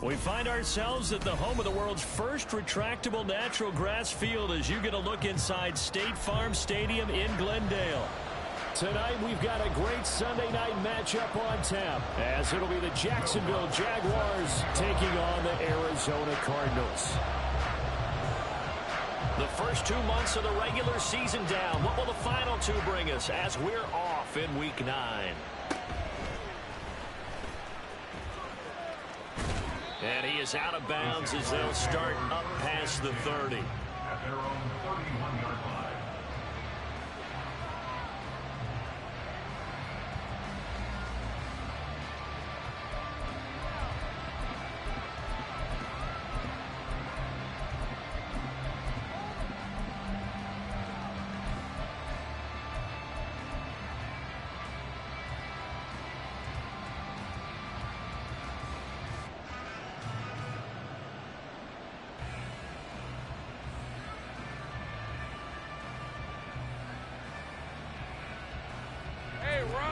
We find ourselves at the home of the world's first retractable natural grass field as you get a look inside State Farm Stadium in Glendale. Tonight, we've got a great Sunday night matchup on tap, as it'll be the Jacksonville Jaguars taking on the Arizona Cardinals. The first 2 months of the regular season down. What will the final two bring us as we're off in Week 9? And he is out of bounds as they'll start up past the 30. At their own 31-yard line.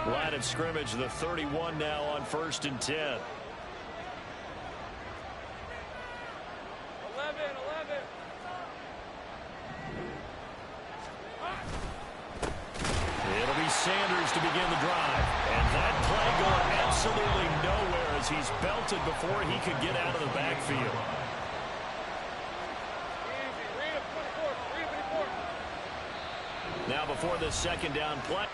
Line of scrimmage, the 31 now on 1st and 10. 11. It'll be Sanders to begin the drive. And that play going absolutely nowhere as he's belted before he could get out of the backfield. Now before the second down play.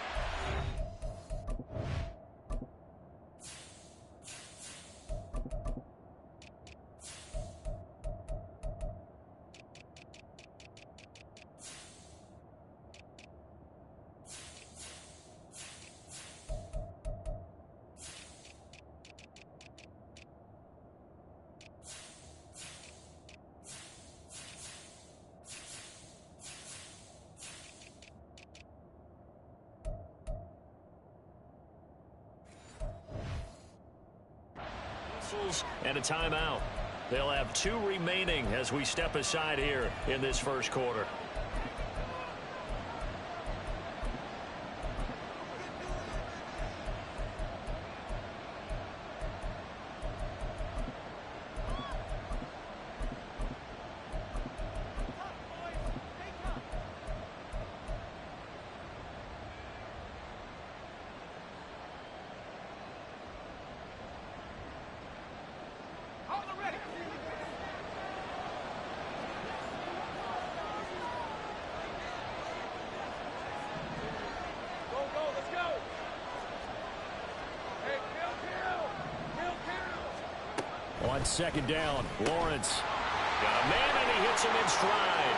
And a timeout. They'll have 2 remaining as we step aside here in this first quarter. On second down, Lawrence. Got a man, and he hits him in stride.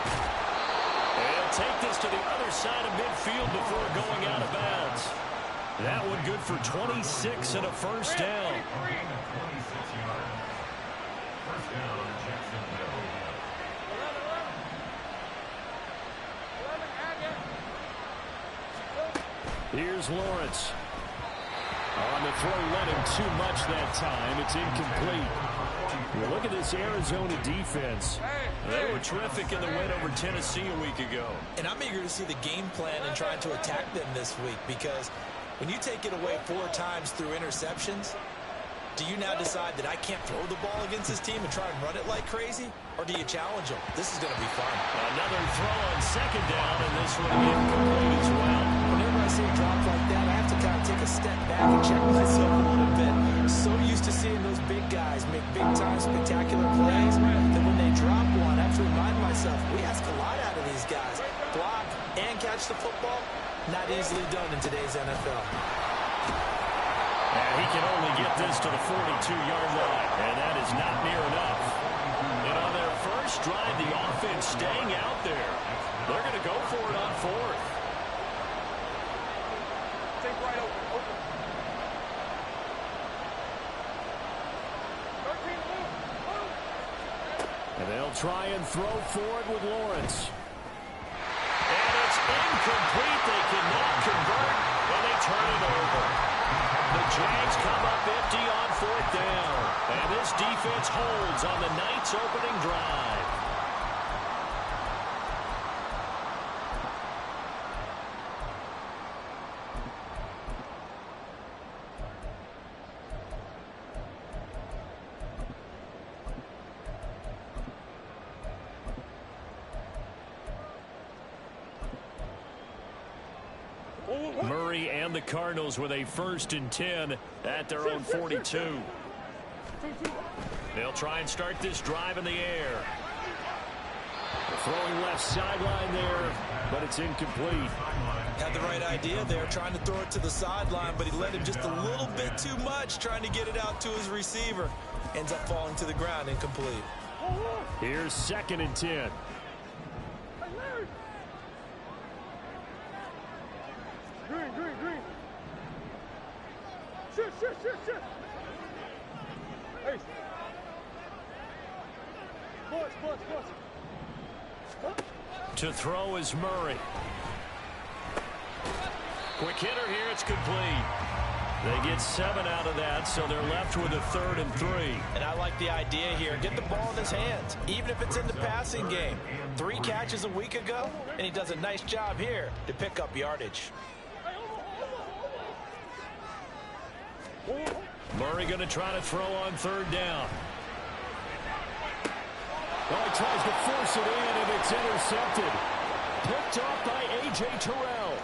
And he'll take this to the other side of midfield before going out of bounds. That one good for 26 and a first down. 26 yards. First down, Jacksonville. Here's Lawrence. On the throw, let him too much that time. It's incomplete. Well, look at this Arizona defense. They were terrific in the win over Tennessee a week ago. And I'm eager to see the game plan and trying to attack them this week, because when you take it away 4 times through interceptions, do you now decide that I can't throw the ball against this team and try and run it like crazy? Or do you challenge them? This is going to be fun. Another throw on second down, and this one incomplete as well. Whenever I see a drop like that, I have to kind of take a step back and check myself a little bit. So used to seeing those big guys make big-time spectacular plays that when they drop one, I have to remind myself, we ask a lot out of these guys. Block and catch the football, not easily done in today's NFL. And he can only get this to the 42-yard line, and that is not near enough. And on their first drive, the offense staying out there. They're going to go for it on 4th. Take right open. And they'll try and throw for it with Lawrence. And it's incomplete. They cannot convert, and they turn it over. The Jags come up empty on 4th down. And this defense holds on the night's opening drive. Murray and the Cardinals with a 1st and 10 at their own 42. They'll try and start this drive in the air. Throwing left sideline there, but it's incomplete. Had the right idea there, trying to throw it to the sideline, but he let him just a little bit too much, trying to get it out to his receiver. Ends up falling to the ground, incomplete. Here's 2nd and 10. Green. Shit. Hey. Push. To throw is Murray. Quick hitter here, it's complete. They get 7 out of that, so they're left with a 3rd and 3. And I like the idea here. Get the ball in his hands, even if it's in the passing game. 3 catches a week ago, and he does a nice job here to pick up yardage. Murray going to try to throw on 3rd down. Well, he tries to force it in, and it's intercepted. Picked off by A.J. Terrell.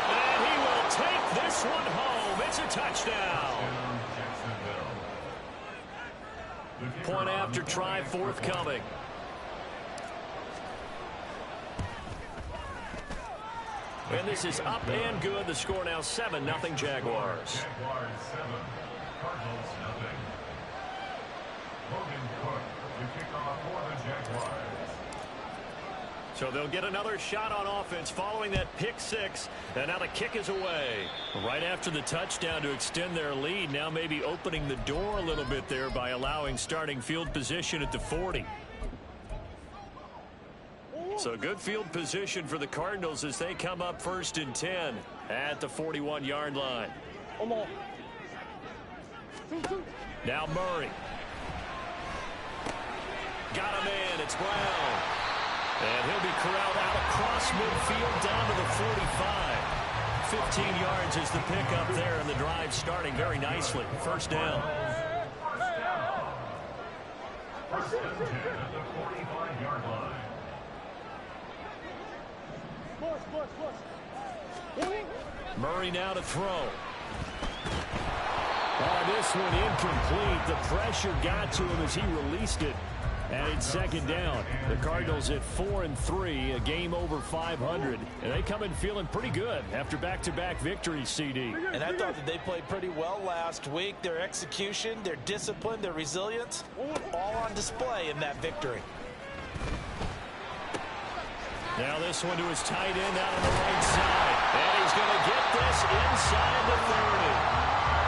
And he will take this one home. It's a touchdown. Point after try forthcoming. And this is up and good. The score now 7-0 Jaguars. Jaguars 7, Cardinals nothing. Logan Cook to kick off for the Jaguars. So they'll get another shot on offense following that pick 6. And now the kick is away. Right after the touchdown to extend their lead. Now maybe opening the door a little bit there by allowing starting field position at the 40. So good field position for the Cardinals as they come up 1st and 10 at the 41-yard line. Now Murray. Got him in. It's Brown. And he'll be corralled out across midfield down to the 45. 15 yards is the pickup there, and the drive starting very nicely. 1st down. First and 10 at the 45-yard line. Murray now to throw. Oh, this one incomplete. The pressure got to him as he released it. And it's 2nd down. The Cardinals at 4 and 3, a game over 500. And they come in feeling pretty good after back-to-back victories, CD. And I thought that they played pretty well last week. Their execution, their discipline, their resilience, all on display in that victory. Now this one to his tight end out on the right side. And he's going to get this inside the 30.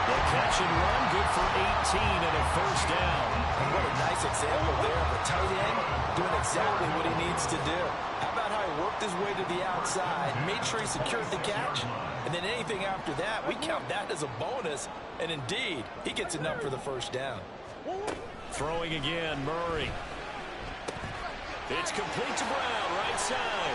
The catch and run, good for 18 and a 1st down. And what a nice example there of a tight end doing exactly what he needs to do. How about how he worked his way to the outside, made sure he secured the catch, and then anything after that, we count that as a bonus. And indeed, he gets enough for the 1st down. Throwing again, Murray. It's complete to Brown, right side.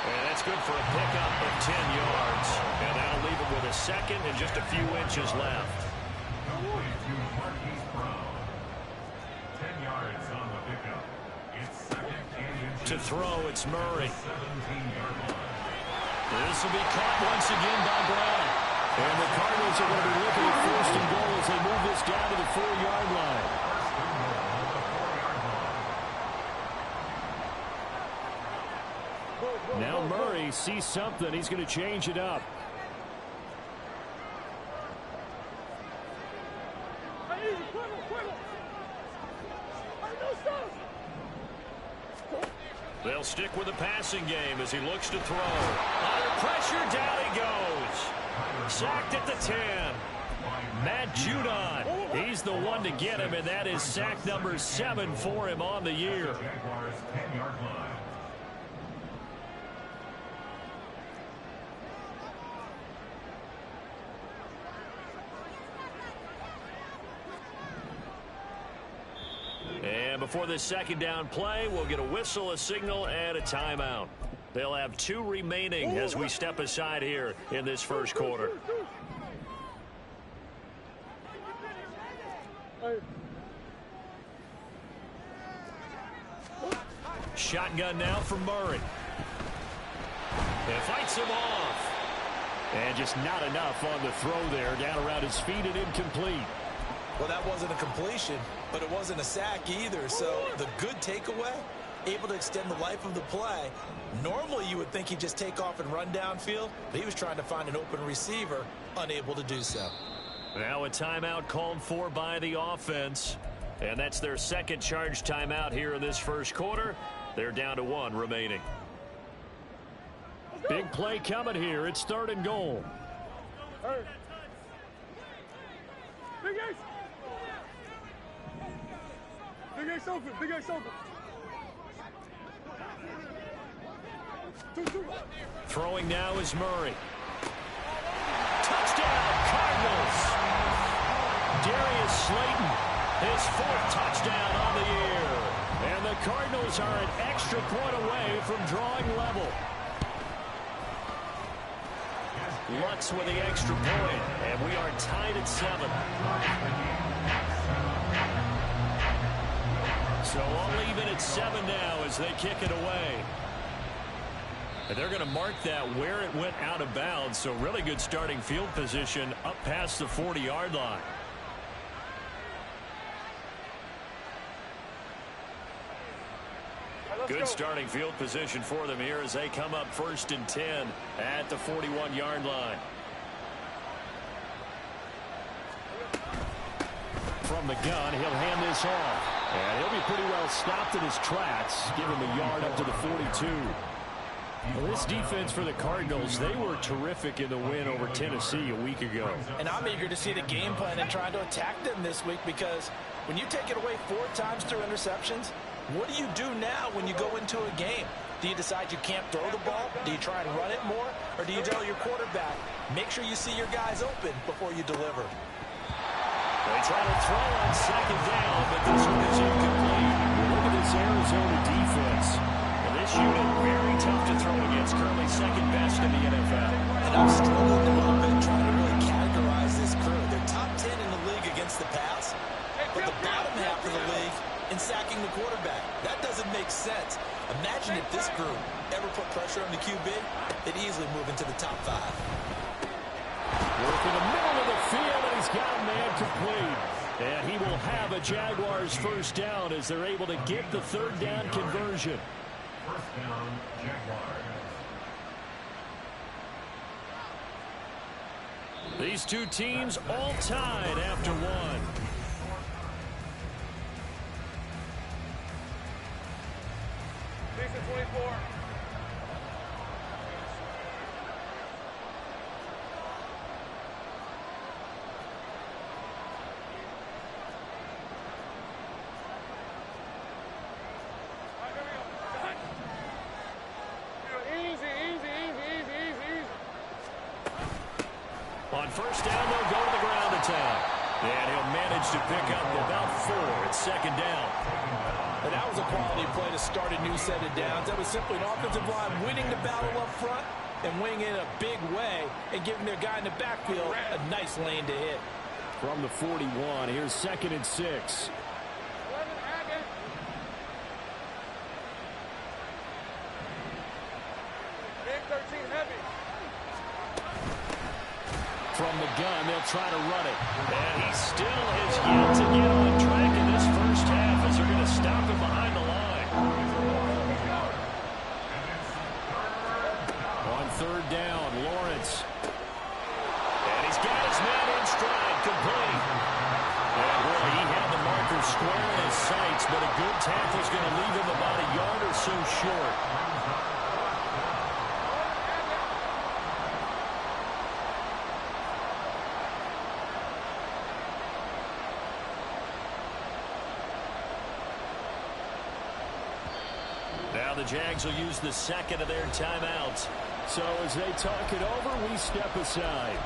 And that's good for a pickup of 10 yards. And that'll leave him with a 2nd and just a few inches left. To throw, it's Murray. This will be caught once again by Brown. And the Cardinals are going to be looking at 1st and goal as they move this down to the 4-yard line. Now Murray sees something. He's going to change it up. They'll stick with the passing game as he looks to throw. Under pressure, down he goes. Sacked at the 10. Matt Judon. He's the one to get him, and that is sack number 7 for him on the year. And before this 2nd down play, we'll get a whistle, a signal, and a timeout. They'll have 2 remaining as we step aside here in this 1st quarter. Shotgun now for Murray. And fights him off. And just not enough on the throw there. Down around his feet and incomplete. Well, that wasn't a completion, but it wasn't a sack either. So the good takeaway, able to extend the life of the play. Normally you would think he'd just take off and run downfield, but he was trying to find an open receiver, unable to do so. Now a timeout called for by the offense. And that's their second charge timeout here in this first quarter. They're down to 1 remaining. Big play coming here. It's 3rd and goal. Hey. Big Ace. Big Ace open. Big Ace open. Two. Throwing now is Murray. Touchdown, Cardinals. Darius Slayton, his 4th touchdown on the year. And the Cardinals are an extra point away from drawing level. Lutz with the extra point, and we are tied at 7. So all even at 7 now as they kick it away. And they're going to mark that where it went out of bounds, so really good starting field position up past the 40-yard line. Good starting field position for them here as they come up 1st and 10 at the 41-yard line. From the gun, he'll hand this off. And he'll be pretty well stopped in his tracks. Give him a yard up to the 42. Well, this defense for the Cardinals, they were terrific in the win over Tennessee a week ago. And I'm eager to see the game plan and trying to attack them this week, because when you take it away 4 times through interceptions, what do you do now when you go into a game? Do you decide you can't throw the ball? Do you try and run it more? Or do you tell your quarterback, make sure you see your guys open before you deliver? They try to throw on 2nd down, but this one is incomplete. Look at this Arizona defense. Well, this unit very tough to throw against, currently 2nd best in the NFL. And I've struggled a little bit trying to really categorize this crew. They're top 10 in the league against the pass, but the bottom half of the league in sacking the quarterback. That doesn't make sense. Imagine if this group ever put pressure on the QB, they'd easily move into the top 5. Work in the middle of the field, and he's got a man complete. And he will have a Jaguars 1st down as they're able to get the 3rd down conversion. 1st down, Jaguars. These two teams all tied after 1. Decent 24. On 1st down, they'll go to the ground attack. And he'll manage to pick up about 4. It's 2nd down. And that was a quality play to start a new set of downs. That was simply an offensive line winning the battle up front and winning it in a big way and giving their guy in the backfield a nice lane to hit. From the 41, here's 2nd and 6. From the gun, they'll try to run it. And he still has yet to get on track in this 1st half as they're going to stop him behind the line. On 3rd down, Lawrence. And he's got his man in stride, complete. And boy, he had the marker square in his sights, but a good tackle is going to leave him about a yard or so short. Now the Jags will use the 2nd of their timeouts. So as they talk it over, we step aside.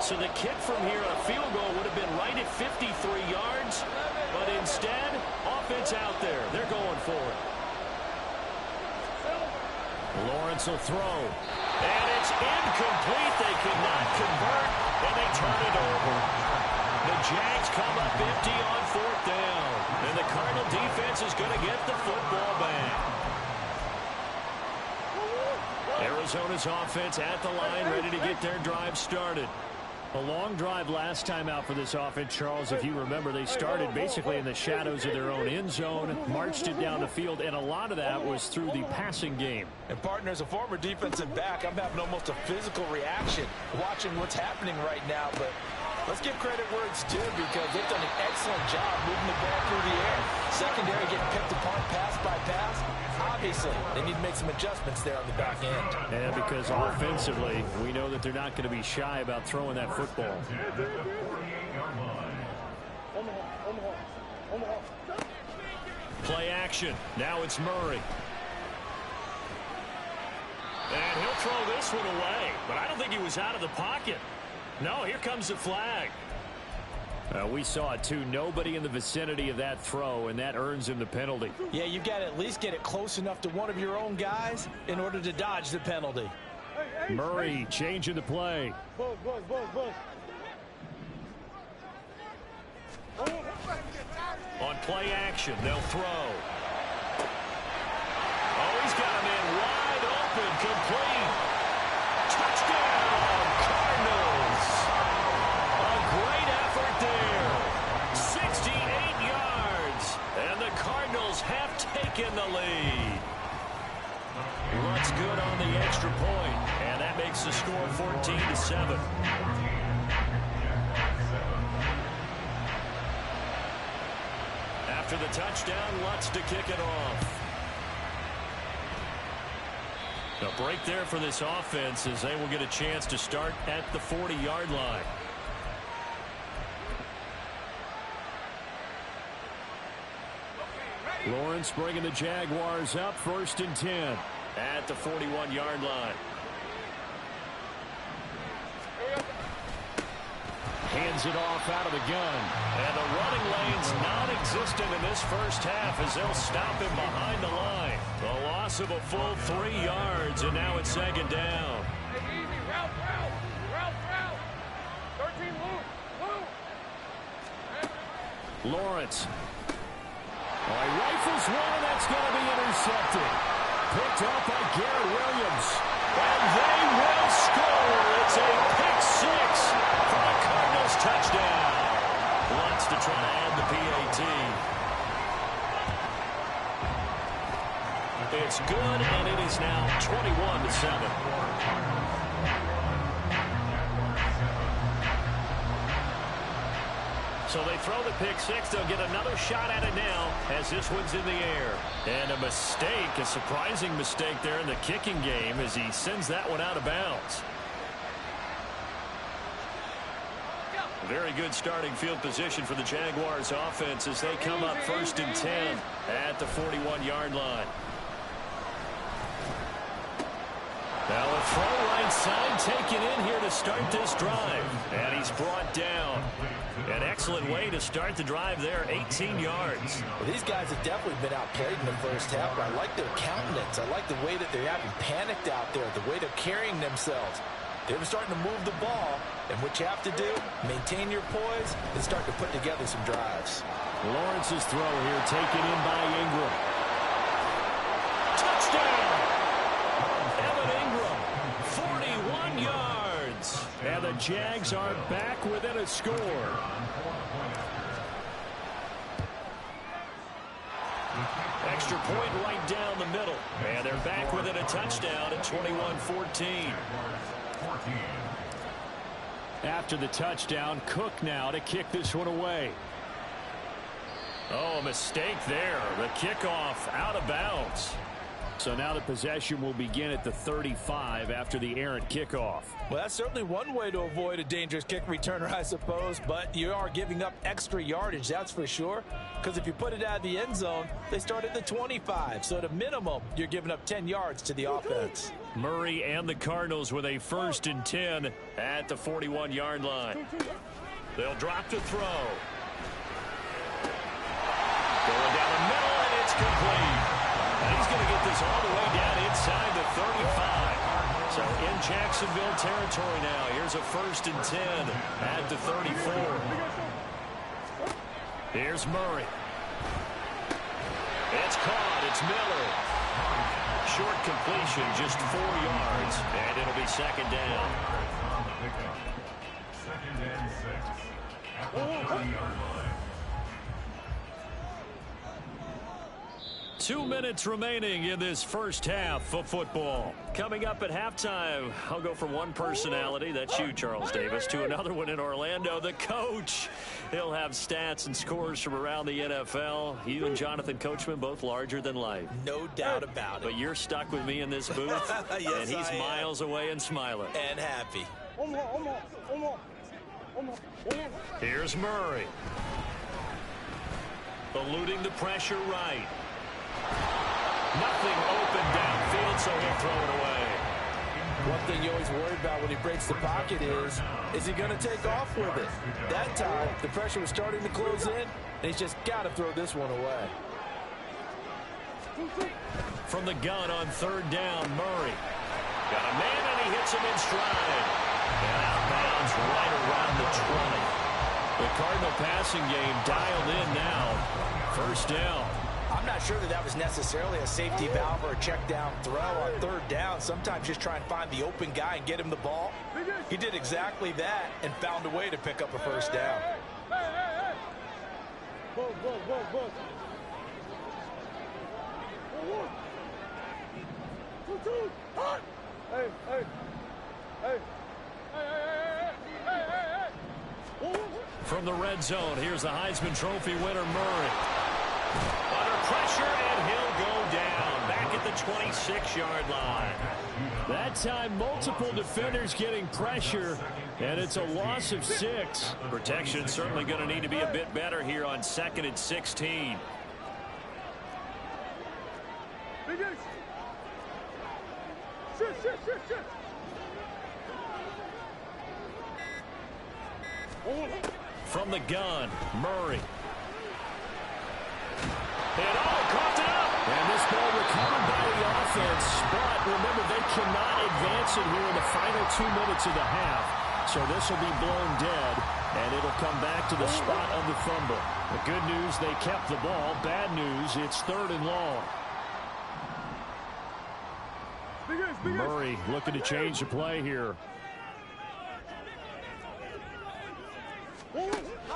So the kick from here, a field goal would have been right at 53 yards. But instead, offense out there. They're going for it. Lawrence will throw. And it's incomplete. They could not convert, and they turn it over. The Jags come up empty on 4th down. And the Cardinal defense is going to get the football back. Arizona's offense at the line, ready to get their drive started. A long drive last time out for this offense, Charles. If you remember, they started basically in the shadows of their own end zone, marched it down the field, and a lot of that was through the passing game. And, partner, as a former defensive back, I'm having almost a physical reaction watching what's happening right now. But let's give credit where it's due, because they've done an excellent job moving the ball through the air. Secondary getting picked apart pass by pass. Obviously, they need to make some adjustments there on the back end. And because offensively, we know that they're not going to be shy about throwing that football. Play action. Now it's Murray. And he'll throw this one away. But I don't think he was out of the pocket. No, here comes the flag. We saw it too. Nobody in the vicinity of that throw, and that earns him the penalty. Yeah, you've got to at least get it close enough to one of your own guys in order to dodge the penalty. Murray changing the play. On play action, they'll throw. Oh, he's got a man wide open, complete. Touchdown, Cardinals. A great effort there. 68 yards, and the Cardinals have taken the lead. Runs good on the extra point, and that makes the score 14-7. After the touchdown, Lutz to kick it off. A break there for this offense as they will get a chance to start at the 40-yard line. Lawrence bringing the Jaguars up, 1st and 10 at the 41-yard line. Hands it off out of the gun. And the running lane's non-existent in this first half as they'll stop him behind the line. The loss of a full 3 yards, and now it's 2nd down. Hey, easy. Route. 13, move. Lawrence. Oh, he rifles one, and that's going to be intercepted. Picked up by Garrett Williams. And they will score. It's a pick six for the Cardinals touchdown. Wants to try to add the PAT. It's good, and it is now 21-7. So they throw the pick six. They'll get another shot at it now as this one's in the air. And a mistake, a surprising mistake there in the kicking game as he sends that one out of bounds. Very good starting field position for the Jaguars offense as they come up 1st and 10 at the 41-yard line. Now a throw right side taken in here to start this drive. And he's brought down. An excellent way to start the drive there, 18 yards. Well, these guys have definitely been outplayed in the first half, but I like their countenance. I like the way that they're having panicked out there, the way they're carrying themselves. They're starting to move the ball, and what you have to do, maintain your poise and start to put together some drives. Lawrence's throw here taken in by Ingram. Touchdown! Evan Ingram, 41 yards. And the Jags are back within a score. Extra point right down the middle. And they're back within a touchdown at 21-14. After the touchdown, Cook now to kick this one away. Oh, a mistake there. The kickoff out of bounds. So now the possession will begin at the 35 after the errant kickoff. Well, that's certainly one way to avoid a dangerous kick returner, I suppose, but you are giving up extra yardage, that's for sure, because if you put it out of the end zone, they start at the 25, so at a minimum, you're giving up 10 yards to the offense. Murray and the Cardinals with a 1st and 10 at the 41-yard line. They'll drop to throw. Going down the middle, and it's complete. And he's going to get this all the way down inside the 35. So Jacksonville territory now. Here's a 1st and 10 at the 34. Here's Murray. It's caught. It's Miller. Short completion, just 4 yards, and it'll be 2nd down. Second and 6 at the 30-yard line. 2 minutes remaining in this first half of football. Coming up at halftime, I'll go from one personality, that's you, Charles Davis, to another one in Orlando, the coach. He'll have stats and scores from around the NFL. You and Jonathan Coachman, both larger than life. No doubt about it. But you're stuck with me in this booth, yes, and he's miles away and smiling. And happy. Here's Murray. Eluding the pressure right. Nothing open downfield, so he'll throw it away. One thing you always worry about when he breaks the pocket is he going to take off with it? That time, the pressure was starting to close in, and he's just got to throw this one away. From the gun on 3rd down, Murray. Got a man, and he hits him in stride. And out of bounds right around the 20. The Cardinal passing game dialed in now. 1st down. I'm not sure that was necessarily a safety valve or a check down throw on 3rd down. Sometimes just try and find the open guy and get him the ball. He did exactly that and found a way to pick up a 1st down. From the red zone, here's the Heisman Trophy winner, Murray. Under pressure, and he'll go down. Back at the 26-yard line. That time, multiple defenders getting pressure, and it's a loss of 6. Protection certainly going to need to be a bit better here on 2nd and 16. From the gun, Murray. Coughed it up. And this ball recovered by the offense. But remember, they cannot advance it here in the final 2 minutes of the half. So this will be blown dead, and it'll come back to the spot of the fumble. The good news, they kept the ball. Bad news, it's 3rd and long. Murray looking to change the play here.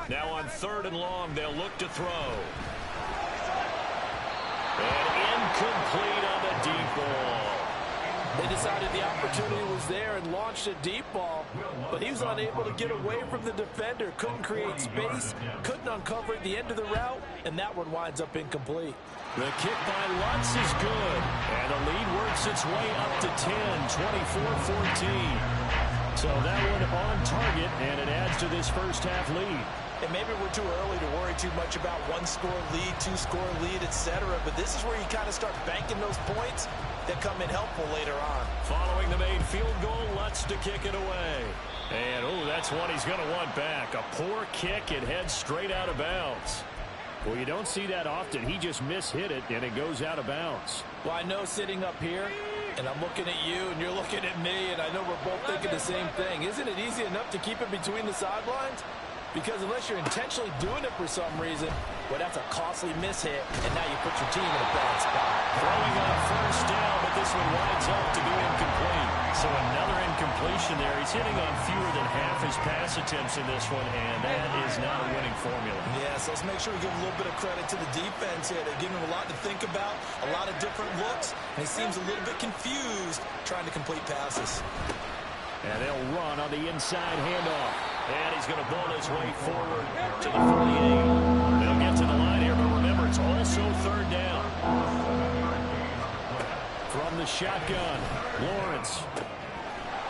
Now on 3rd and long, they'll look to throw. And incomplete on the deep ball. They decided the opportunity was there and launched a deep ball, but he was unable to get away from the defender, couldn't create space, couldn't uncover at the end of the route, and that one winds up incomplete. The kick by Lutz is good, and the lead works its way up to 10, 24-14. So that one on target, and it adds to this first half lead. And maybe we're too early to worry too much about 1-score lead, 2-score lead, etc. But this is where you kind of start banking those points that come in helpful later on. Following the made field goal, Lutz to kick it away. And, that's one he's going to want back. A poor kick, it heads straight out of bounds. Well, you don't see that often. He just mishit it, and it goes out of bounds. Well, I know sitting up here, and I'm looking at you, and you're looking at me, and I know we're both thinking the same thing. Isn't it easy enough to keep it between the sidelines? Because unless you're intentionally doing it for some reason, well, that's a costly mishit, and now you put your team in a bad spot. Throwing on 1st down, but this one winds up to be incomplete. So another incompletion there. He's hitting on fewer than half his pass attempts in this one, and that is not a winning formula. Yeah, so let's make sure we give a little bit of credit to the defense here. They're giving him a lot to think about, a lot of different looks, and he seems a little bit confused trying to complete passes. And they'll run on the inside handoff. And he's going to ball his way forward to the 48. They'll get to the line here, but remember, it's also 3rd down. From the shotgun, Lawrence.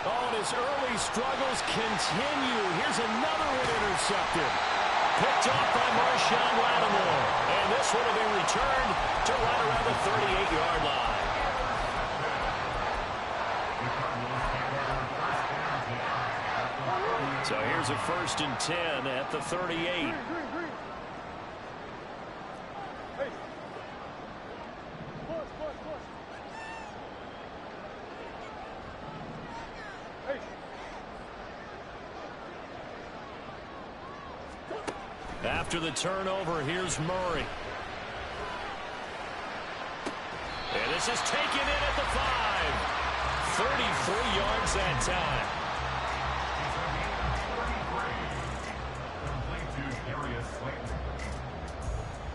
Oh, and his early struggles continue. Here's another one intercepted. Picked off by Marshawn Lattimore. And this one will be returned to right around the 38-yard line. So here's a 1st and 10 at the 38. After the turnover, here's Murray. And this is taken in at the 5. 33 yards that time.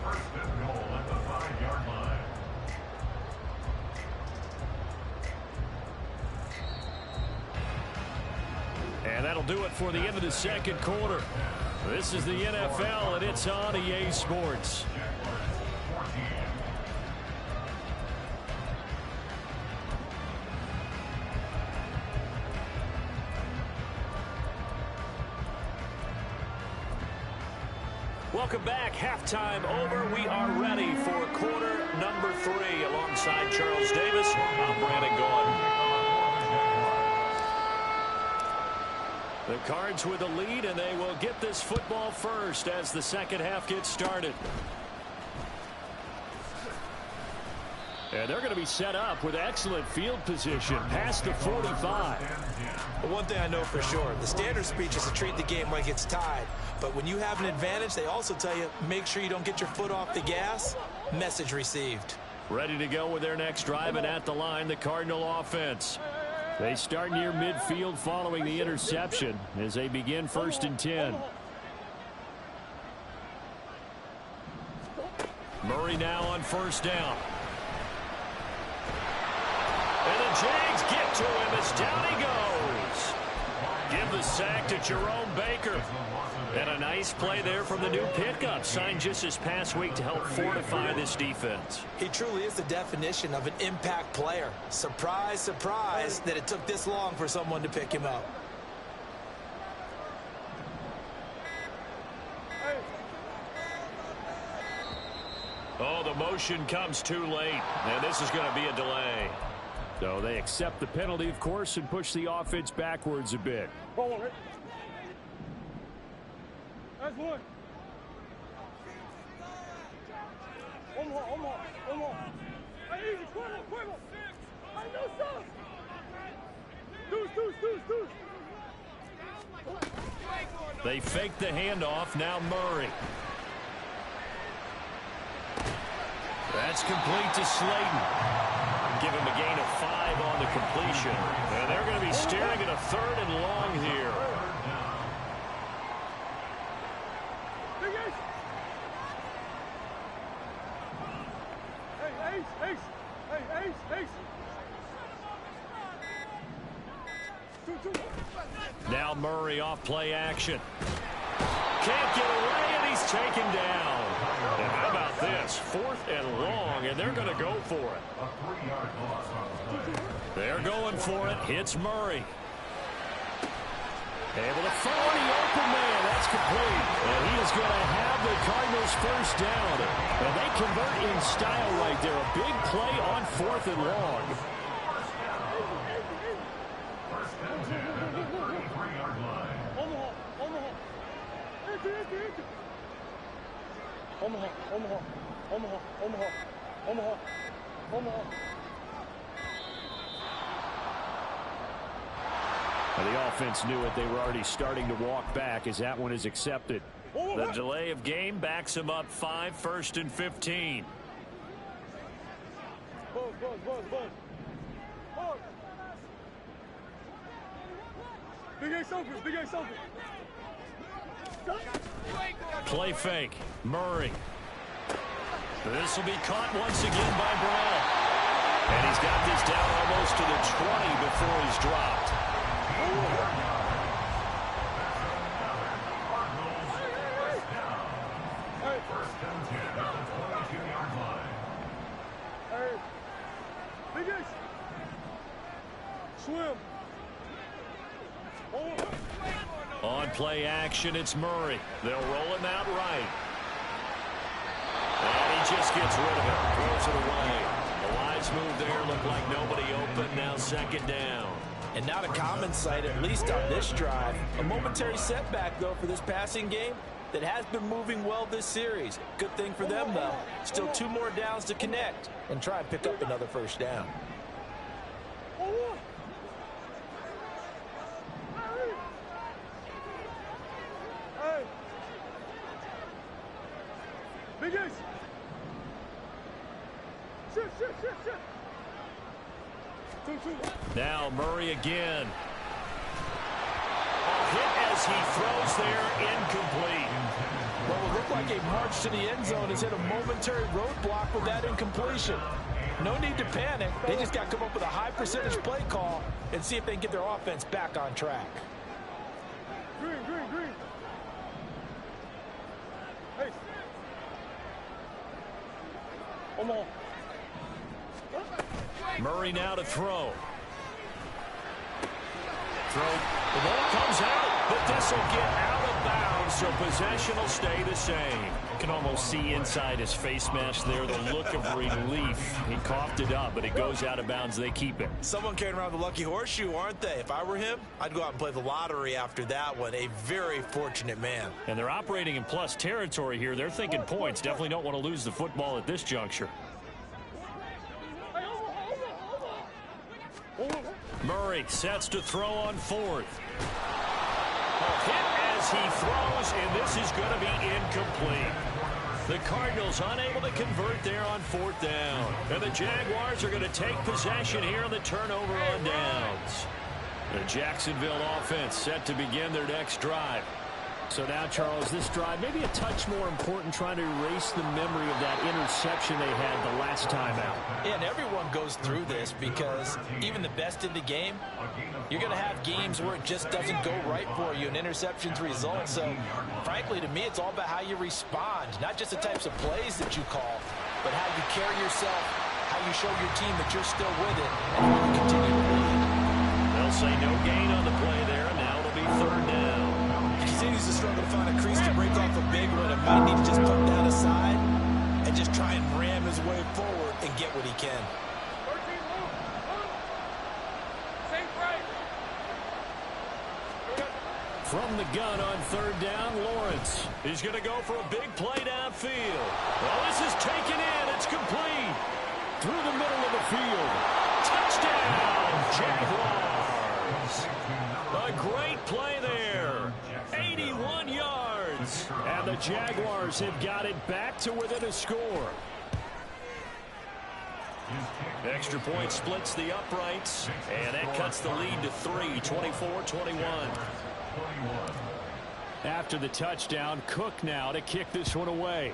First and goal at the 5-yard line. And that'll do it for the end of the second quarter. This is the NFL, and it's on EA Sports. Welcome back. Halftime over. We are ready for quarter number 3. Alongside Charles Davis, I'm Brandon Gaudin. The Cards with the lead, and they will get this football first as the second half gets started. And they're going to be set up with excellent field position past the 45. Well, one thing I know for sure, the standard speech is to treat the game like it's tied. But when you have an advantage, they also tell you, make sure you don't get your foot off the gas. Message received. Ready to go with their next drive, and at the line, the Cardinal offense. They start near midfield following the interception as they begin 1st and 10. Murray now on 1st down. And the Jags get to him as down he goes. Give the sack to Jerome Baker. And a nice play there from the new pickup, signed just this past week to help fortify this defense. He truly is the definition of an impact player. Surprise, surprise that it took this long for someone to pick him up. Oh, the motion comes too late, and this is going to be a delay. So they accept the penalty, of course, and push the offense backwards a bit. That's one. One more. I need you. Cuervo. I know some. Deuce. They fake the handoff. Now Murray. That's complete to Slayton. Give him a gain of 5 on the completion. And they're going to be staring at a 3rd and long here. Ace. Now Murray off play action. Can't get away, and he's taken down. And how about this? 4th and long, and they're going to go for it. They're going for it. Hits Murray. Able to find the open man. That's complete. And he is going to have the Cardinals 1st down. And they convert in style right there. A big play on 4th and long. First and 10 at the 33-yard line. Omaha. The offense knew it. They were already starting to walk back as that one is accepted. The delay of game backs him up 5, 1st and 15. Buzz. Big Ace open. Play fake. Murray. This will be caught once again by Brown. And he's got this down almost to the 20 before he's dropped. First and 10 at the 22-yard line. Hey, Big Ace. Swim. On play action, it's Murray. They'll roll him out right. And he just gets rid of it. Throws it away. The wise move there. Looked like nobody open. Now 2nd down. And not a common sight, at least on this drive. A momentary setback, though, for this passing game that has been moving well this series. Good thing for them, though. Still 2 more downs to connect and try and pick up another 1st down. Big Ace. Shift. Two. Now Murray again. Hit as he throws there, incomplete. Well, it looked like a march to the end zone has hit a momentary roadblock with that incompletion. No need to panic. They just got to come up with a high percentage play call and see if they can get their offense back on track. Green. Hey. Come on. Murray now to throw. The ball comes out, but this will get out of bounds, so possession will stay the same. You can almost see inside his face mask there the look of relief. He coughed it up, but it goes out of bounds. They keep it. Someone carrying around the lucky horseshoe, aren't they? If I were him, I'd go out and play the lottery after that one. A very fortunate man. And they're operating in plus territory here. They're thinking points. Definitely don't want to lose the football at this juncture. Murray sets to throw on fourth. Hit as he throws, and this is going to be incomplete. The Cardinals unable to convert there on fourth down. And the Jaguars are going to take possession here on the turnover on downs. The Jacksonville offense set to begin their next drive. So now, Charles, this drive maybe a touch more important, trying to erase the memory of that interception they had the last time out. Yeah, and everyone goes through this because even the best in the game, you're going to have games where it just doesn't go right for you and interceptions result. So, frankly, to me, it's all about how you respond, not just the types of plays that you call, but how you carry yourself, how you show your team that you're still with it, and how you continue to lead. They'll say no gain on the play there, and now it'll be third down. He continues to struggle to find a crease to break off a big one. It might need to just put that aside and just try and ram his way forward and get what he can. 13, same price. From the gun on third down, Lawrence. He's going to go for a big play downfield. Well, this is taken in. It's complete. Through the middle of the field. Touchdown, Jaguars. A great play there. 81 yards. And the Jaguars have got it back to within a score. Extra point splits the uprights, and that cuts the lead to 3, 24-21. After the touchdown, Cook now to kick this one away.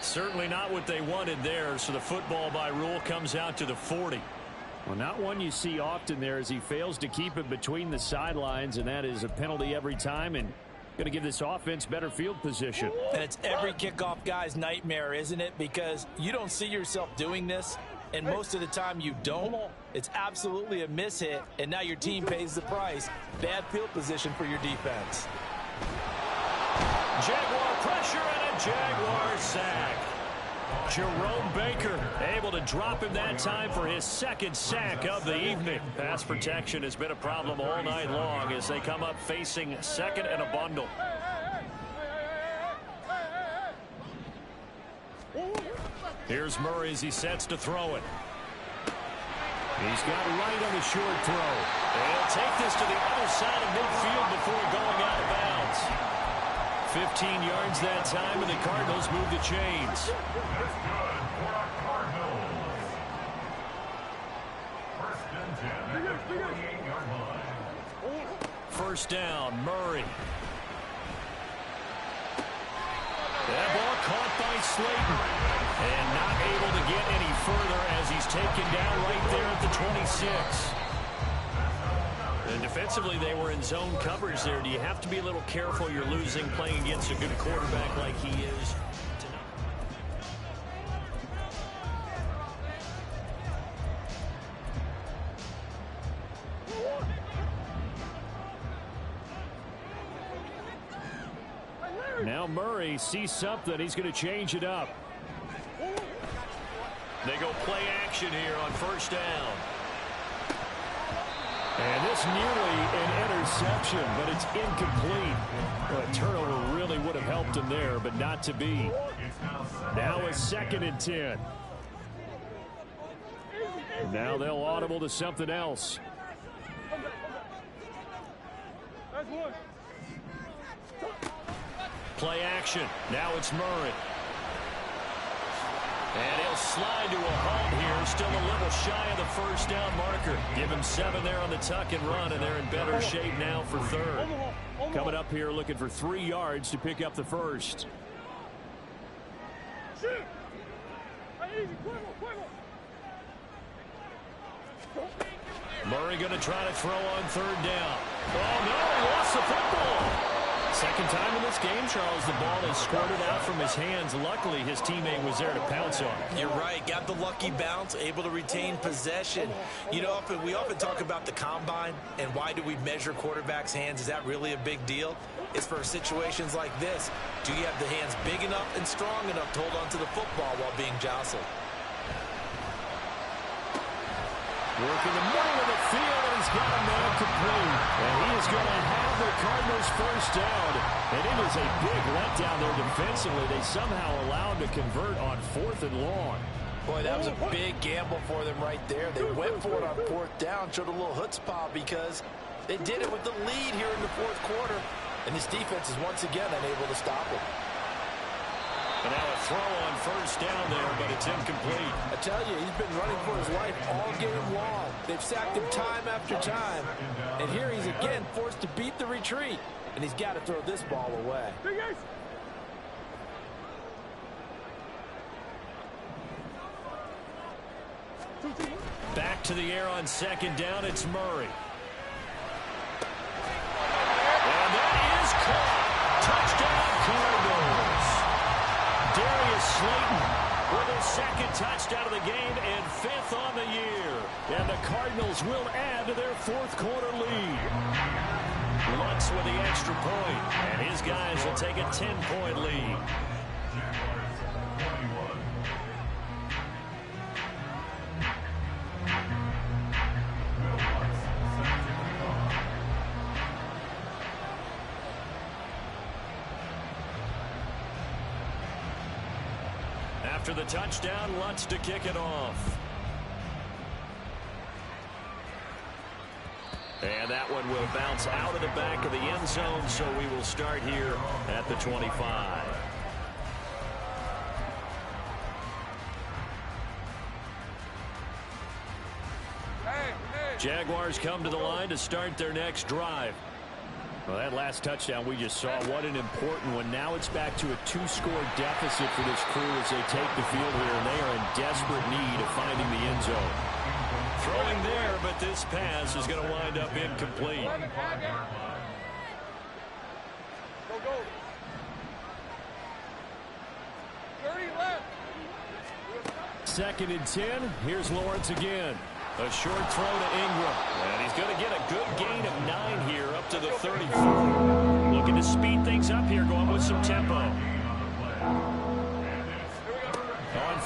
Certainly not what they wanted there, so the football by rule comes out to the 40. Well, not one you see often there as he fails to keep it between the sidelines, and that is a penalty every time, and going to give this offense better field position. And it's every kickoff guy's nightmare, isn't it? Because you don't see yourself doing this, and most of the time you don't. It's absolutely a mishit, and now your team pays the price. Bad field position for your defense. Jaguar pressure and a Jaguar sack. Jerome Baker able to drop him that time for his second sack of the evening. Pass protection has been a problem all night long as they come up facing second and a bundle. Here's Murray as he sets to throw it. He's got right on the short throw. They'll take this to the other side of midfield before going out of bounds. 15 yards that time, and the Cardinals move the chains. First down, Murray. That ball caught by Slayton. And not able to get any further as he's taken down right there at the 26. And defensively, they were in zone coverage there. Do you have to be a little careful you're losing playing against a good quarterback like he is? Now Murray sees something. He's going to change it up. They go play action here on first down. And this nearly an interception, but it's incomplete. Well, a turnover really would have helped him there, but not to be. Now a 2nd and 10. Now they'll audible to something else. Play action. Now it's Murray. And he'll slide to a halt here. Still a little shy of the first down marker. Give him 7 there on the tuck and run, and they're in better shape now for third. Coming up here looking for 3 yards to pick up the first. Murray going to try to throw on third down. Oh, no, he lost the football. Second time in this game, Charles, the ball is squirted out from his hands. Luckily, his teammate was there to pounce on it. You're right. Got the lucky bounce, able to retain possession. You know, we often talk about the combine and why do we measure quarterbacks' hands. Is that really a big deal? It's for situations like this. Do you have the hands big enough and strong enough to hold on to the football while being jostled? Working the middle of the field, and he's got a man complete. And he is going to have the Cardinals first down. And it is a big letdown there defensively. They somehow allowed to convert on 4th and long. Boy, that was a big gamble for them right there. They went for it on 4th down, showed a little chutzpah because they did it with the lead here in the 4th quarter. And this defense is once again unable to stop it. And now a throw on first down there, but it's incomplete. I tell you, he's been running for his life all game long. They've sacked him time after time. And here he's again forced to beat the retreat. And he's got to throw this ball away. Back to the air on second down, it's Murray. And that is caught. Touchdown, Cardinals. Darius Slayton with his second touchdown of the game and 5th on the year. And the Cardinals will add to their 4th quarter lead. Lutz with the extra point, and his guys will take a 10-point lead. After the touchdown, Lutz to kick it off. And that one will bounce out of the back of the end zone, so we will start here at the 25. Jaguars come to the line to start their next drive. Well, that last touchdown we just saw, what an important one. Now it's back to a 2-score deficit for this crew as they take the field here, and they are in desperate need of finding the end zone. Throwing there, but this pass is going to wind up incomplete. Go, go. 30 left. 2nd and 10. Here's Lawrence again. A short throw to Ingram. And he's going to get a good gain of 9 here up to the 34. Looking to speed things up here, going with some tempo. On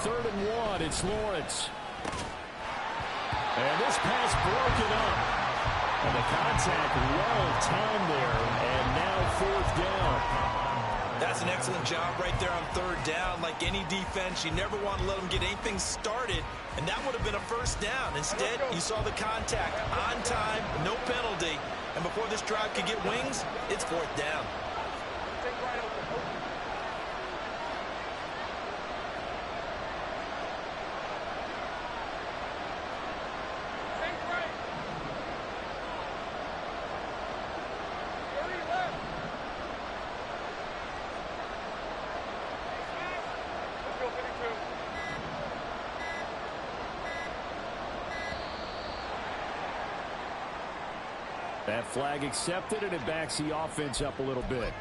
3rd and 1, it's Lawrence. And this pass broken up. And the contact well timed there. And now 4th down. That's an excellent job right there on 3rd down. Like any defense, you never want to let them get anything started, and that would have been a first down. Instead, you saw the contact on time, no penalty, and before this drive could get wings, it's 4th down. That flag accepted, and it backs the offense up a little bit.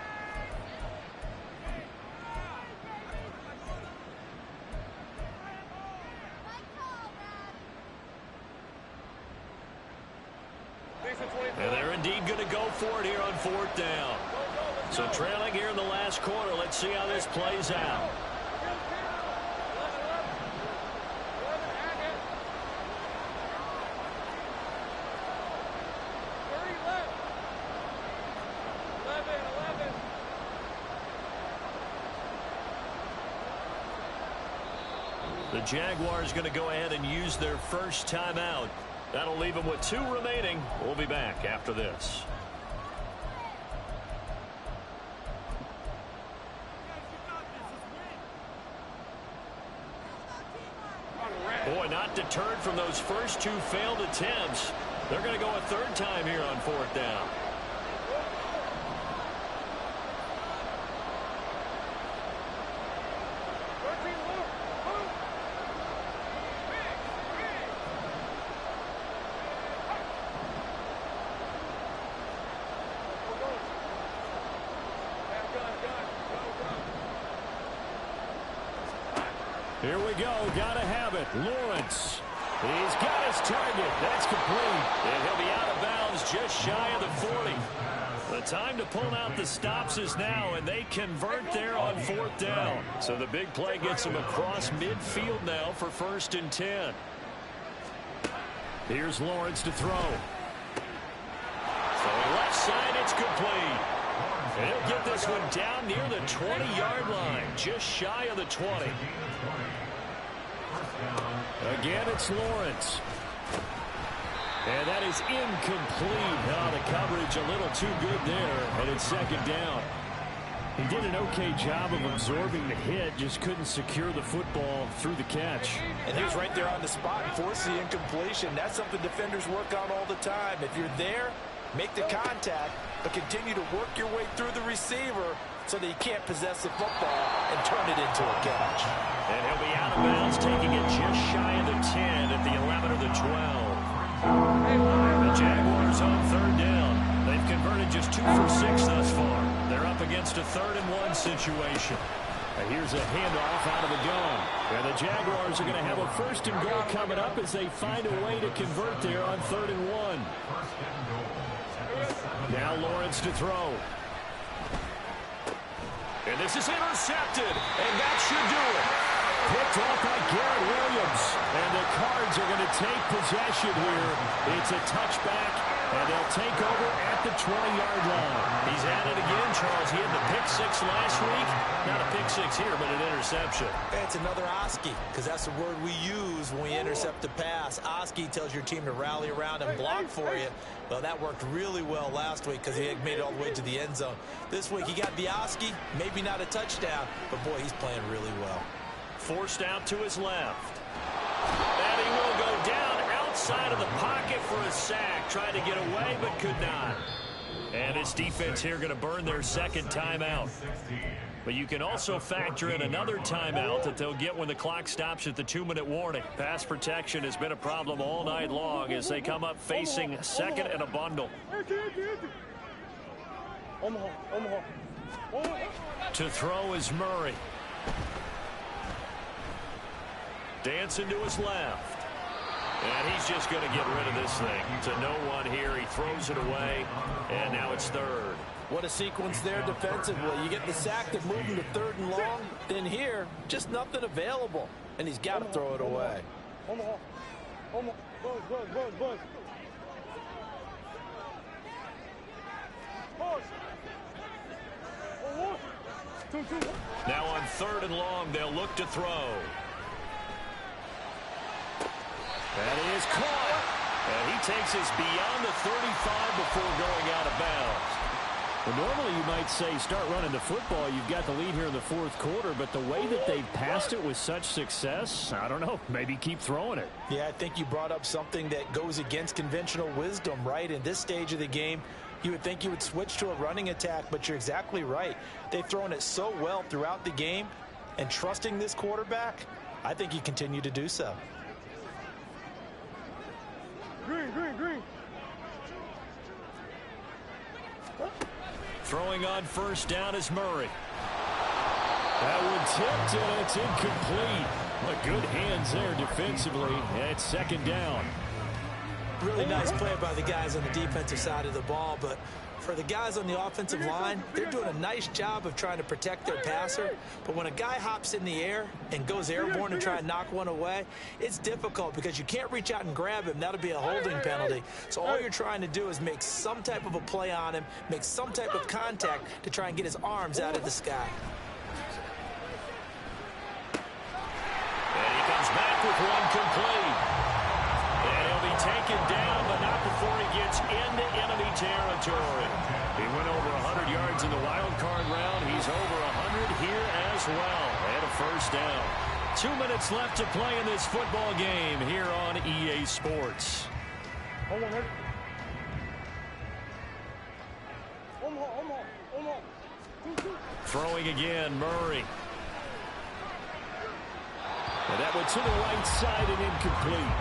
And they're indeed going to go for it here on 4th down. So trailing here in the last quarter. Let's see how this plays out. The Jaguars going to go ahead and use their first timeout. That'll leave them with 2 remaining. We'll be back after this. not deterred from those first two failed attempts. They're going to go a third time here on fourth down. Here we go. Gotta have it. Lawrence. He's got his target. That's complete. And he'll be out of bounds just shy of the 40. The time to pull out the stops is now, and they convert there on fourth down. So the big play gets them across midfield now for 1st and 10. Here's Lawrence to throw. Throwing left side, it's complete. And he'll get this one down near the 20-yard line, just shy of the 20. Again, it's Lawrence. And that is incomplete. Oh, the coverage a little too good there, and it's 2nd down. He did an okay job of absorbing the hit, just couldn't secure the football through the catch. And he was right there on the spot and forced the incompletion. That's something defenders work on all the time. If you're there, make the contact, but continue to work your way through the receiver so that he can't possess the football and turn it into a catch. And he'll be out of bounds, taking it just shy of the 10 at the 11 or the 12. The Jaguars on 3rd down. They've converted just 2 for 6 thus far. They're up against a 3rd and 1 situation. Here's a handoff out of the gun. And the Jaguars are going to have a 1st and goal coming up as they find a way to convert there on 3rd and 1. Now Lawrence to throw. And this is intercepted, and that should do it. Picked off by Garrett Williams, and the Cards are going to take possession here. It's a touchback, and they'll take over at the 20-yard line. He's at it again, Charles. He had the pick 6 last week. Not a pick 6 here, but an interception. It's another Oski, because that's the word we use when we intercept the pass. Oski tells your team to rally around and block for you. Well, that worked really well last week because he had made it all the way to the end zone. This week, he got the Oski, maybe not a touchdown, but boy, he's playing really well. Forced out to his left. And he will go down outside of the pocket for a sack. Tried to get away, but could not. And his defense here going to burn their 2nd timeout. But you can also factor in another timeout that they'll get when the clock stops at the 2-minute warning. Pass protection has been a problem all night long as they come up facing 2nd and a bundle. To throw is Murray. Dancing to his left. And he's just going to get rid of this thing. To no one here. He throws it away. And now it's 3rd. What a sequence there defensively. You get the sack to move him to 3rd and long. Then here, just nothing available. And he's got to throw it away. Now on 3rd and long, they'll look to throw. That is caught. And he takes us beyond the 35 before going out of bounds. Well, normally you might say start running the football. You've got the lead here in the 4th quarter, but the way that they've passed it with such success, I don't know, maybe keep throwing it. Yeah, I think you brought up something that goes against conventional wisdom, right? In this stage of the game, you would think you would switch to a running attack, but you're exactly right. They've thrown it so well throughout the game, and trusting this quarterback, I think you continue to do so. Green. Throwing on 1st down is Murray. That one tipped, and it's incomplete. But good hands there defensively. It's 2nd down. Really nice play by the guys on the defensive side of the ball, but for the guys on the offensive line, they're doing a nice job of trying to protect their passer. But when a guy hops in the air and goes airborne and try and knock one away, it's difficult because you can't reach out and grab him. That'll be a holding penalty. So all you're trying to do is make some type of a play on him, make some type of contact to try and get his arms out of the sky. And he comes back with one complete. And he'll be taken down, but not before he gets into enemy territory. He went over 100 in the wild card round. He's over 100 here as well. And a first down. 2 minutes left to play in this football game here on EA Sports. Hold on, ready? Throwing again, Murray. And that went to the right side and incomplete.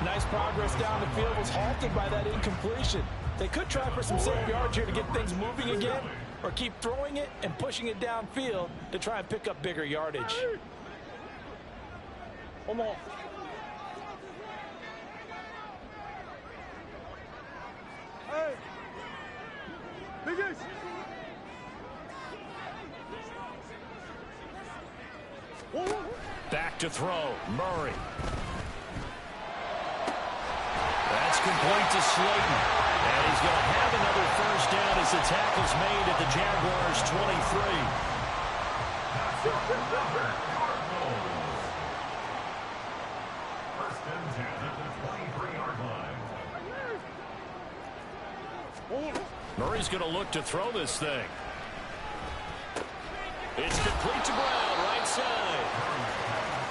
Nice progress down the field, was halted by that incompletion. They could try for some safe yards here to get things moving again, or keep throwing it and pushing it downfield to try and pick up bigger yardage. Come on. Hey. Biggest. Back to throw, Murray. That's complete to Slayton. And he's going to have another first down as the tackle's made at the Jaguars' 23. First and 10 at the 23-yard line. Murray's going to look to throw this thing. It's complete to Brown, right side.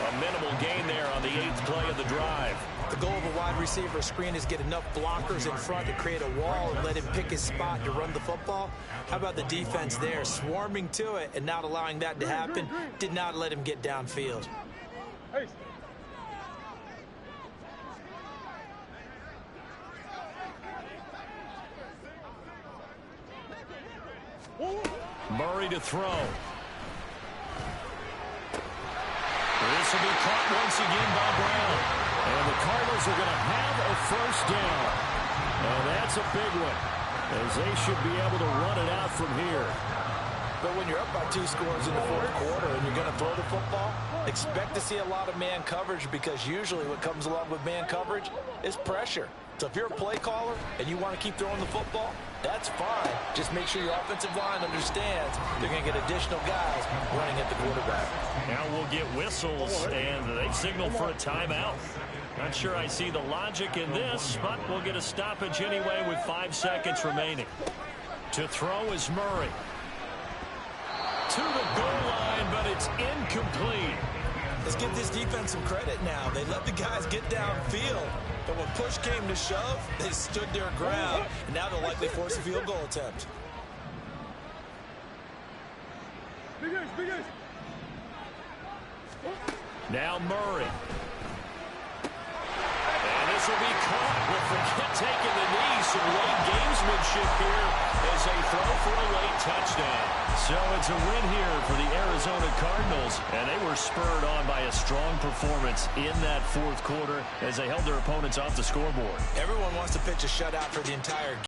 A minimal gain there on the 8th play of the drive. The goal of a wide receiver screen is get enough blockers in front to create a wall and let him pick his spot to run the football. How about the defense there, swarming to it and not allowing that to happen? Did not let him get downfield. Hey. Murray to throw. This will be caught once again by Brown. And the Cardinals are going to have a first down. And that's a big one, as they should be able to run it out from here. But when you're up by 2 scores in the fourth quarter and you're going to throw the football, expect to see a lot of man coverage, because usually what comes along with man coverage is pressure. So if you're a play caller and you want to keep throwing the football, that's fine. Just make sure your offensive line understands they're going to get additional guys running at the quarterback. Now we'll get whistles, and they've signaled for a timeout. Not sure I see the logic in this, but we'll get a stoppage anyway with 5 seconds remaining. To throw is Murray. To the goal line, but it's incomplete. Let's give this defense some credit now. They let the guys get downfield, but when push came to shove, they stood their ground, and now they'll likely force a field goal attempt. Biggest. Now Murray. And this will be caught with the kid taking the knee. Some late gamesmanship here as they throw for a late touchdown. So it's a win here for the Arizona Cardinals, and they were spurred on by a strong performance in that fourth quarter as they held their opponents off the scoreboard. Everyone wants to pitch a shutout for the entire game.